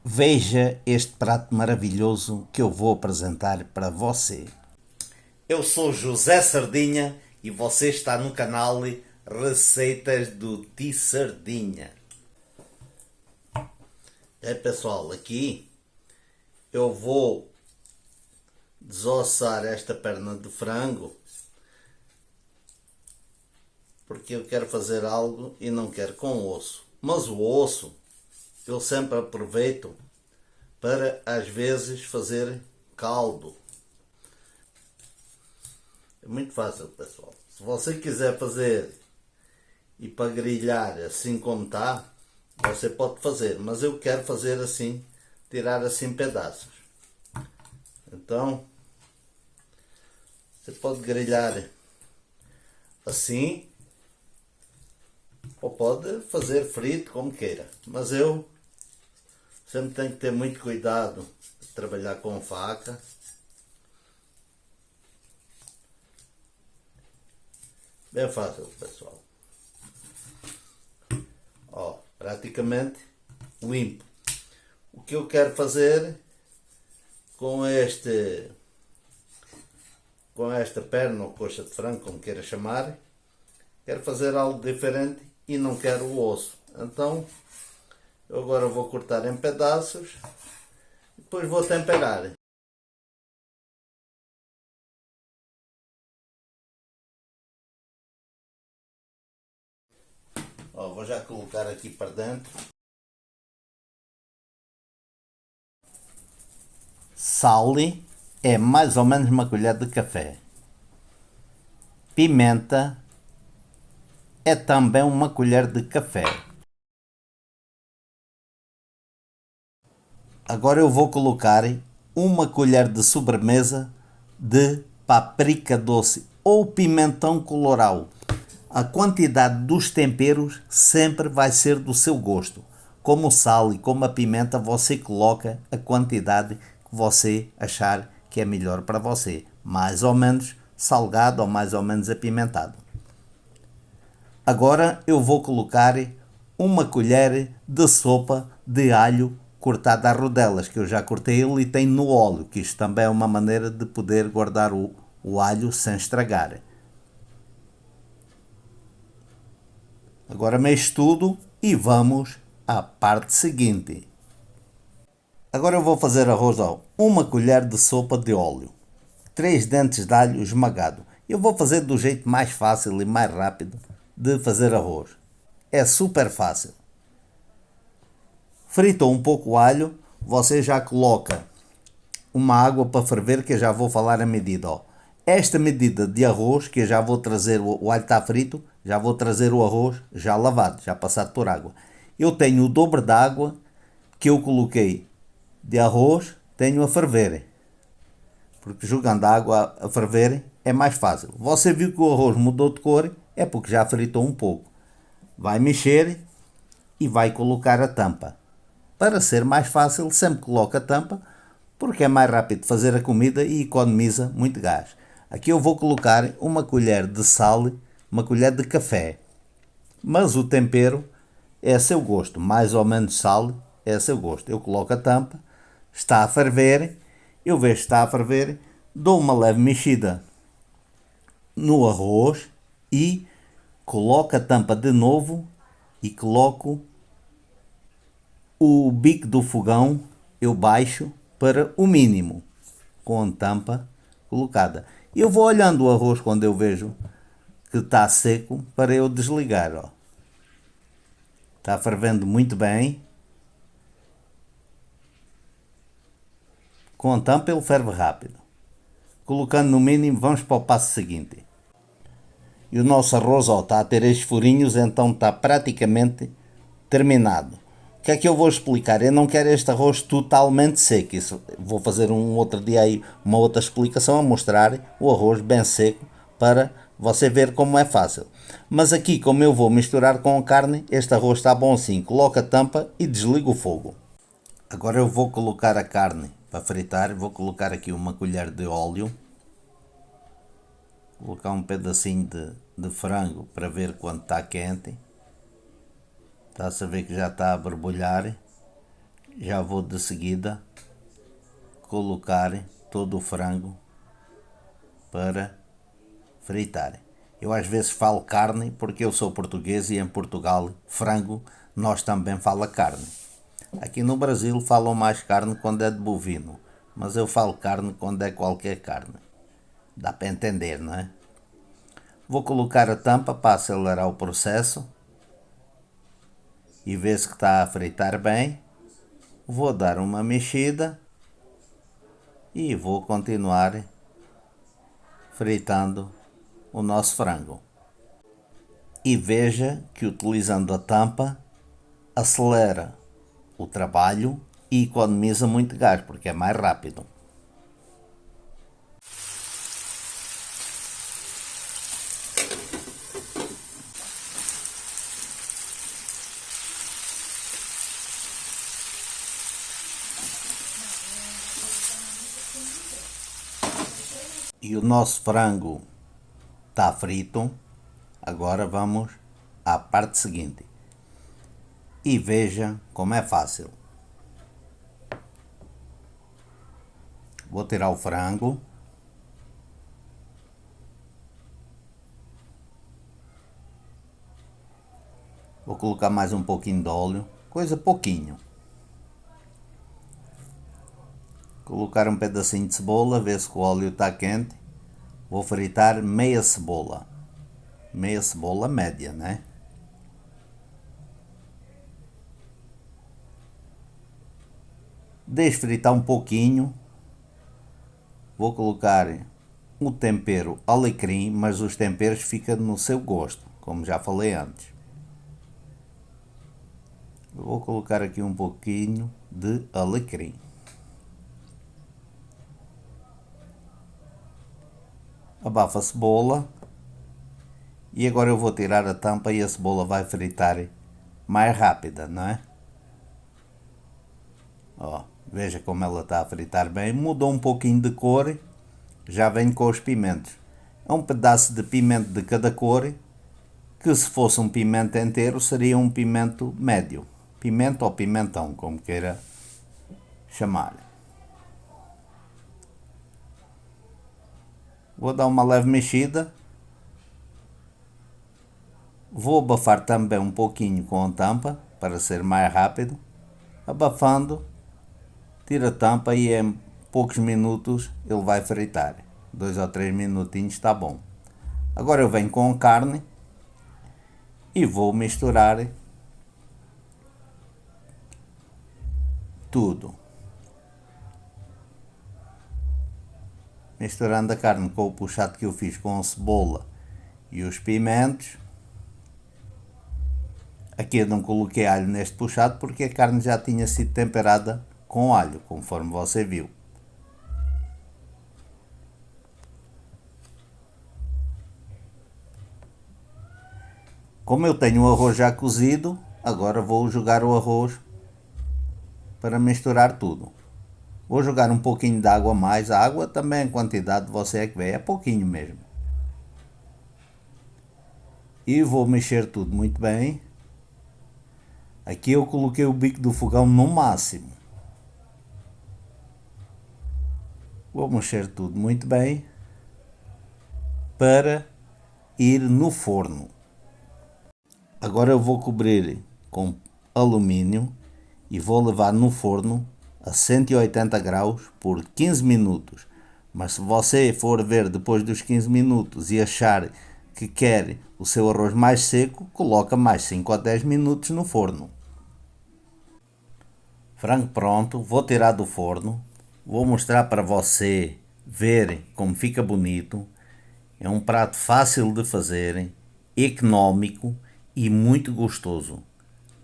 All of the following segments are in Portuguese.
Veja este prato maravilhoso que eu vou apresentar para você. Eu sou José Sardinha e você está no canal Receitas do Ti Sardinha. Pessoal, aqui eu vou desossar esta perna de frango porque eu quero fazer algo e não quero com osso. Mas o osso eu sempre aproveito para às vezes fazer caldo. É muito fácil, pessoal. Se você quiser fazer e para grelhar assim como está, você pode fazer. Mas eu quero fazer assim, tirar assim pedaços. Então, você pode grelhar assim, ou pode fazer frito como queira. Mas eu sempre tenho que ter muito cuidado de trabalhar com faca. Bem fácil, pessoal. Ó, praticamente limpo. O que eu quero fazer com esta perna ou coxa de frango, como queira chamar, quero fazer algo diferente e não quero o osso. Então, eu agora vou cortar em pedaços e depois vou temperar. Ó, vou já colocar aqui para dentro. Sal é mais ou menos uma colher de café. Pimenta é também uma colher de café. Agora eu vou colocar uma colher de sobremesa de páprica doce ou pimentão colorau. A quantidade dos temperos sempre vai ser do seu gosto. Como o sal e como a pimenta, você coloca a quantidade que você achar que é melhor para você. Mais ou menos salgado ou mais ou menos apimentado. Agora eu vou colocar uma colher de sopa de alho cortado a rodelas, que eu já cortei ele e tem no óleo, que isto também é uma maneira de poder guardar o alho sem estragar. Agora mexe tudo e vamos à parte seguinte. Agora eu vou fazer arroz ao uma colher de sopa de óleo, 3 dentes de alho esmagado. Eu vou fazer do jeito mais fácil e mais rápido de fazer arroz. É super fácil. Fritou um pouco o alho, você já coloca uma água para ferver, que eu já vou falar a medida. Ó. Esta medida de arroz, que eu já vou trazer, o alho está frito, já vou trazer o arroz já lavado, já passado por água. Eu tenho o dobro da água que eu coloquei de arroz, tenho a ferver. Porque jogando a água a ferver é mais fácil. Você viu que o arroz mudou de cor, é porque já fritou um pouco. Vai mexer e vai colocar a tampa. Para ser mais fácil, sempre coloca a tampa, porque é mais rápido fazer a comida e economiza muito gás. Aqui eu vou colocar uma colher de sal, uma colher de café. Mas o tempero é a seu gosto, mais ou menos sal é a seu gosto. Eu coloco a tampa, está a ferver, eu vejo que está a ferver, dou uma leve mexida no arroz e coloco a tampa de novo e coloco o bico do fogão, eu baixo para o mínimo, com a tampa colocada. Eu vou olhando o arroz quando eu vejo que está seco para eu desligar. Ó. Está fervendo muito bem. Com a tampa ele ferve rápido. Colocando no mínimo, vamos para o passo seguinte. E o nosso arroz está a ter estes furinhos, então está praticamente terminado. O que é que eu vou explicar? Eu não quero este arroz totalmente seco. Isso, vou fazer um outro dia aí uma outra explicação a mostrar o arroz bem seco para você ver como é fácil. Mas aqui, como eu vou misturar com a carne, este arroz está bom assim. Coloca a tampa e desliga o fogo. Agora eu vou colocar a carne para fritar. Vou colocar aqui uma colher de óleo. Colocar um pedacinho de frango para ver quando está quente. Está a saber que já está a borbulhar. Já vou de seguida colocar todo o frango para fritar. Eu às vezes falo carne porque eu sou português e em Portugal, frango, nós também fala carne. Aqui no Brasil falam mais carne quando é de bovino, mas eu falo carne quando é qualquer carne. Dá para entender, não é? Vou colocar a tampa para acelerar o processo e ver se está a fritar bem. Vou dar uma mexida e vou continuar fritando o nosso frango. E veja que utilizando a tampa acelera o trabalho e economiza muito gás porque é mais rápido. E o nosso frango está frito. Agora vamos à parte seguinte. E veja como é fácil. Vou tirar o frango. Vou colocar mais um pouquinho de óleo. Coisa pouquinho. Colocar um pedacinho de cebola, ver se o óleo está quente. Vou fritar meia cebola. Meia cebola média, né? Deixe fritar um pouquinho. Vou colocar o tempero alecrim, mas os temperos ficam no seu gosto, como já falei antes. Vou colocar aqui um pouquinho de alecrim. Abafa a cebola. E agora eu vou tirar a tampa e a cebola vai fritar mais rápida, não é? Ó, veja como ela está a fritar bem. Mudou um pouquinho de cor. Já vem com os pimentos. É um pedaço de pimento de cada cor. Que se fosse um pimento inteiro seria um pimento médio. Pimento ou pimentão, como queira chamar. Vou dar uma leve mexida. Vou abafar também um pouquinho com a tampa para ser mais rápido. Abafando, tira a tampa e em poucos minutos ele vai fritar. 2 ou 3 minutinhos está bom. Agora eu venho com a carne e vou misturar tudo. Misturando a carne com o puxado que eu fiz com a cebola e os pimentos. Aqui eu não coloquei alho neste puxado porque a carne já tinha sido temperada com alho, conforme você viu. Como eu tenho o arroz já cozido, agora vou jogar o arroz para misturar tudo. Vou jogar um pouquinho de água a mais, a água também em quantidade você é que vê, é pouquinho mesmo. E vou mexer tudo muito bem. Aqui eu coloquei o bico do fogão no máximo. Vou mexer tudo muito bem para ir no forno. Agora eu vou cobrir com alumínio e vou levar no forno a 180 graus por 15 minutos. Mas se você for ver depois dos 15 minutos e achar que quer o seu arroz mais seco, coloca mais 5 ou 10 minutos no forno. Frango pronto, vou tirar do forno, vou mostrar para você ver como fica bonito. É um prato fácil de fazer, económico e muito gostoso.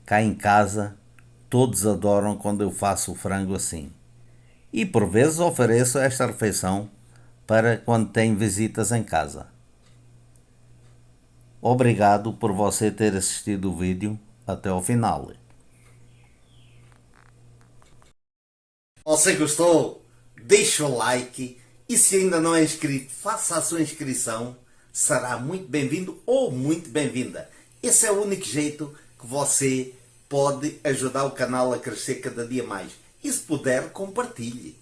Cá em casa todos adoram quando eu faço o frango assim. E por vezes ofereço esta refeição para quando tem visitas em casa. Obrigado por você ter assistido o vídeo até ao final. Você gostou? Deixa o like e se ainda não é inscrito, faça a sua inscrição. Será muito bem-vindo ou muito bem-vinda. Esse é o único jeito que você pode ajudar o canal a crescer cada dia mais. E se puder, compartilhe.